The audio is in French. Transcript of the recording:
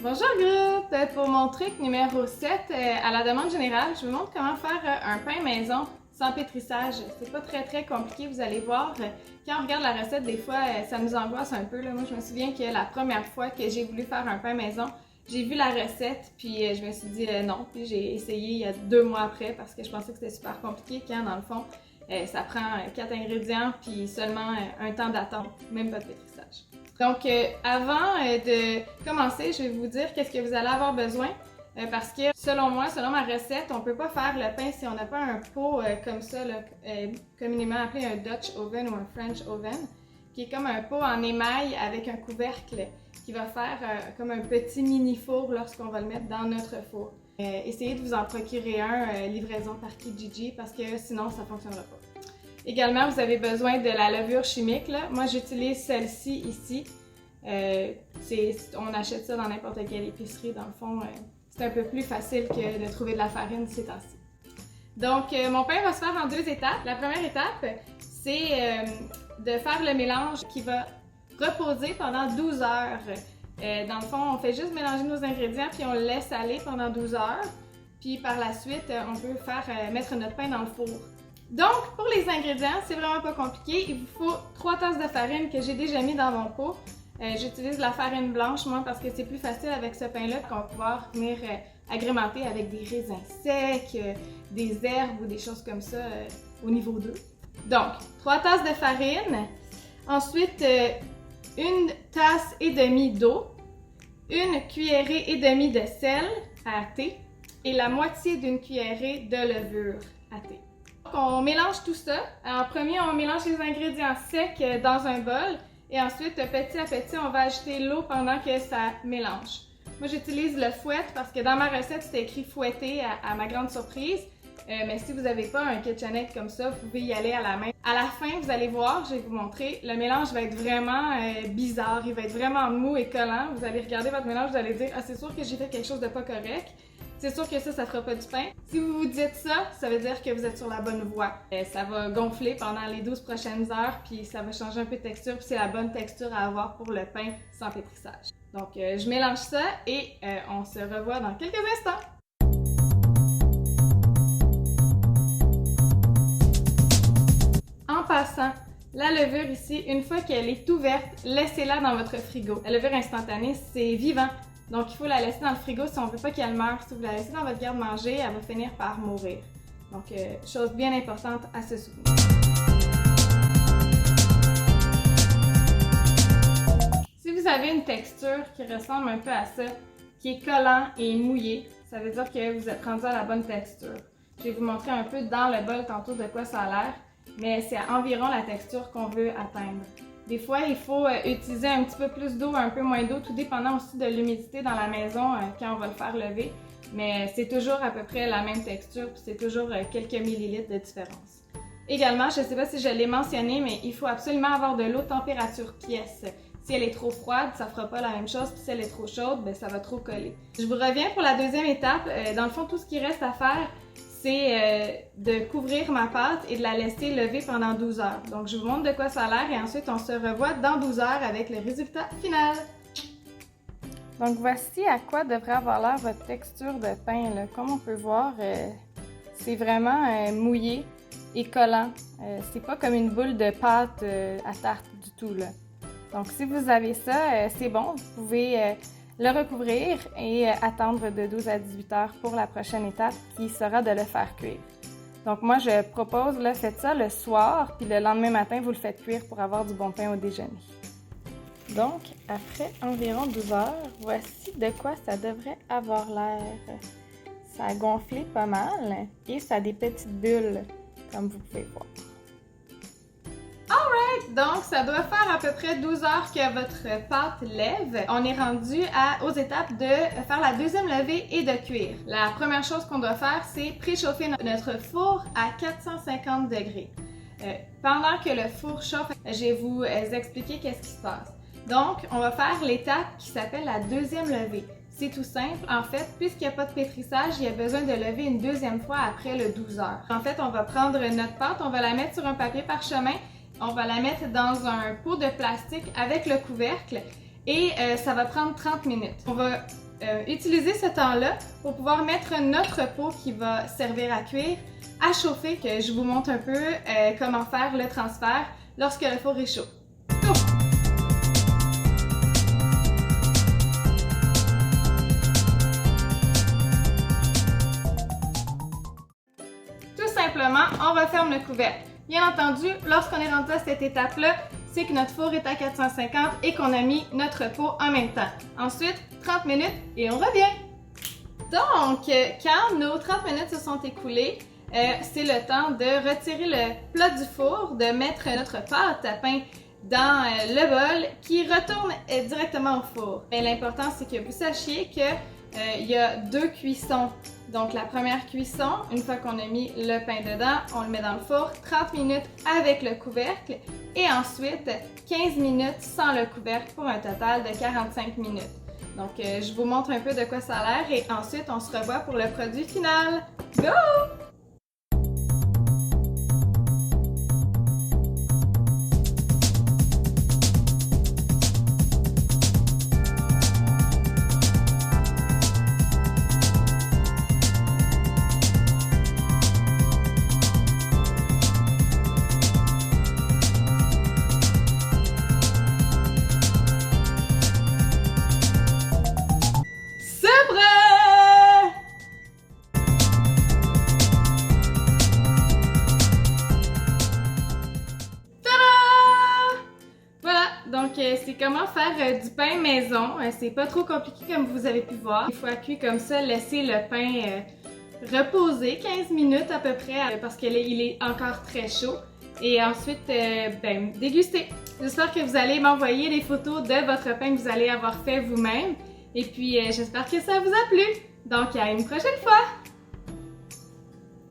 Bonjour groupe! Pour mon truc numéro 7, à la demande générale, je vous montre comment faire un pain maison sans pétrissage. C'est pas très compliqué, vous allez voir. Quand on regarde la recette, des fois, ça nous angoisse un peu. Là. Moi, je me souviens que la première fois que j'ai voulu faire un pain maison, j'ai vu la recette, puis je me suis dit non. Puis j'ai essayé il y a 2 mois après parce que je pensais que c'était super compliqué quand, dans le fond, ça prend 4 ingrédients puis seulement un temps d'attente, même pas de pétrissage. Donc, avant de commencer, je vais vous dire qu'est-ce que vous allez avoir besoin parce que selon moi, selon ma recette, on peut pas faire le pain si on n'a pas un pot comme ça, là, communément appelé un Dutch oven ou un French oven, qui est comme un pot en émail avec un couvercle qui va faire comme un petit mini four lorsqu'on va le mettre dans notre four. Essayez de vous en procurer un, livraison par Kijiji, parce que sinon ça fonctionnera pas. Également, vous avez besoin de la levure chimique. Là. Moi, j'utilise celle-ci ici. On achète ça dans n'importe quelle épicerie. Dans le fond, c'est un peu plus facile que de trouver de la farine ces temps-ci. Donc, mon pain va se faire en 2 étapes. La première étape, c'est de faire le mélange qui va reposer pendant 12 heures. Dans le fond, on fait juste mélanger nos ingrédients puis on le laisse aller pendant 12 heures. Puis par la suite, on peut mettre notre pain dans le four. Donc, pour les ingrédients, c'est vraiment pas compliqué. Il vous faut 3 tasses de farine que j'ai déjà mis dans mon pot. J'utilise la farine blanche, moi, parce que c'est plus facile avec ce pain-là qu'on va pouvoir venir agrémenter avec des raisins secs, des herbes ou des choses comme ça au niveau 2. Donc, 3 tasses de farine. Ensuite, 1 tasse et demie d'eau, 1 cuillerée et demie de sel à thé et la moitié d'une cuillerée de levure à thé. On mélange tout ça. En premier, on mélange les ingrédients secs dans un bol et ensuite, petit à petit, on va ajouter l'eau pendant que ça mélange. Moi, j'utilise le fouet parce que dans ma recette, c'était écrit fouetter à ma grande surprise. Mais si vous n'avez pas un KitchenAid comme ça, vous pouvez y aller à la main. À la fin, vous allez voir, je vais vous montrer, le mélange va être vraiment bizarre. Il va être vraiment mou et collant. Vous allez regarder votre mélange, vous allez dire « Ah, c'est sûr que j'ai fait quelque chose de pas correct. » C'est sûr que ça fera pas du pain. Si vous vous dites ça, ça veut dire que vous êtes sur la bonne voie. Ça va gonfler pendant les 12 prochaines heures, puis ça va changer un peu de texture, puis c'est la bonne texture à avoir pour le pain sans pétrissage. Donc, je mélange ça et on se revoit dans quelques instants. En passant, la levure ici, une fois qu'elle est ouverte, laissez-la dans votre frigo. La levure instantanée, c'est vivant. Donc, il faut la laisser dans le frigo si on ne veut pas qu'elle meure. Si vous la laissez dans votre garde-manger, elle va finir par mourir. Donc, chose bien importante à se souvenir. Si vous avez une texture qui ressemble un peu à ça, qui est collant et mouillé, ça veut dire que vous êtes rendu à la bonne texture. Je vais vous montrer un peu dans le bol tantôt de quoi ça a l'air, mais c'est environ la texture qu'on veut atteindre. Des fois, il faut utiliser un petit peu plus d'eau, un peu moins d'eau, tout dépendant aussi de l'humidité dans la maison quand on va le faire lever. Mais c'est toujours à peu près la même texture, puis c'est toujours quelques millilitres de différence. Également, je ne sais pas si je l'ai mentionné, mais il faut absolument avoir de l'eau température pièce. Si elle est trop froide, ça ne fera pas la même chose, puis si elle est trop chaude, ben, ça va trop coller. Je vous reviens pour la deuxième étape. Dans le fond, tout ce qui reste à faire, c'est de couvrir ma pâte et de la laisser lever pendant 12 heures. Donc, je vous montre de quoi ça a l'air et ensuite, on se revoit dans 12 heures avec le résultat final. Donc, voici à quoi devrait avoir l'air votre texture de pain. Là. Comme on peut voir, c'est vraiment mouillé et collant. C'est pas comme une boule de pâte à tarte du tout. Là. Donc, si vous avez ça, c'est bon. Vous pouvez le recouvrir et attendre de 12 à 18 heures pour la prochaine étape qui sera de le faire cuire. Donc moi je propose, là, faites ça le soir puis le lendemain matin vous le faites cuire pour avoir du bon pain au déjeuner. Donc après environ 12 heures, voici de quoi ça devrait avoir l'air. Ça a gonflé pas mal et ça a des petites bulles comme vous pouvez voir. Donc, ça doit faire à peu près 12 heures que votre pâte lève. On est rendu aux étapes de faire la deuxième levée et de cuire. La première chose qu'on doit faire, c'est préchauffer notre four à 450 degrés. Pendant que le four chauffe, je vais vous expliquer qu'est-ce qui se passe. Donc, on va faire l'étape qui s'appelle la deuxième levée. C'est tout simple. En fait, puisqu'il n'y a pas de pétrissage, il y a besoin de lever une deuxième fois après le 12 heures. En fait, on va prendre notre pâte, on va la mettre sur un papier parchemin. On va la mettre dans un pot de plastique avec le couvercle et ça va prendre 30 minutes. On va utiliser ce temps-là pour pouvoir mettre notre pot qui va servir à cuire à chauffer, que je vous montre un peu comment faire le transfert lorsque le four est chaud. Go! Tout simplement, on referme le couvercle. Bien entendu, lorsqu'on est rendu à cette étape-là, c'est que notre four est à 450 et qu'on a mis notre pot en même temps. Ensuite, 30 minutes et on revient. Donc, quand nos 30 minutes se sont écoulées, c'est le temps de retirer le plat du four, de mettre notre pâte à pain dans le bol qui retourne directement au four. Mais l'important, c'est que vous sachiez qu'il y a 2 cuissons. Donc, la première cuisson, une fois qu'on a mis le pain dedans, on le met dans le four, 30 minutes avec le couvercle et ensuite 15 minutes sans le couvercle pour un total de 45 minutes. Donc, je vous montre un peu de quoi ça a l'air et ensuite, on se revoit pour le produit final. Go! Donc, c'est comment faire du pain maison. C'est pas trop compliqué comme vous avez pu voir. Une fois cuit comme ça, laissez le pain reposer 15 minutes à peu près parce qu'il est encore très chaud. Et ensuite, déguster. J'espère que vous allez m'envoyer des photos de votre pain que vous allez avoir fait vous-même. Et puis, j'espère que ça vous a plu. Donc, à une prochaine fois!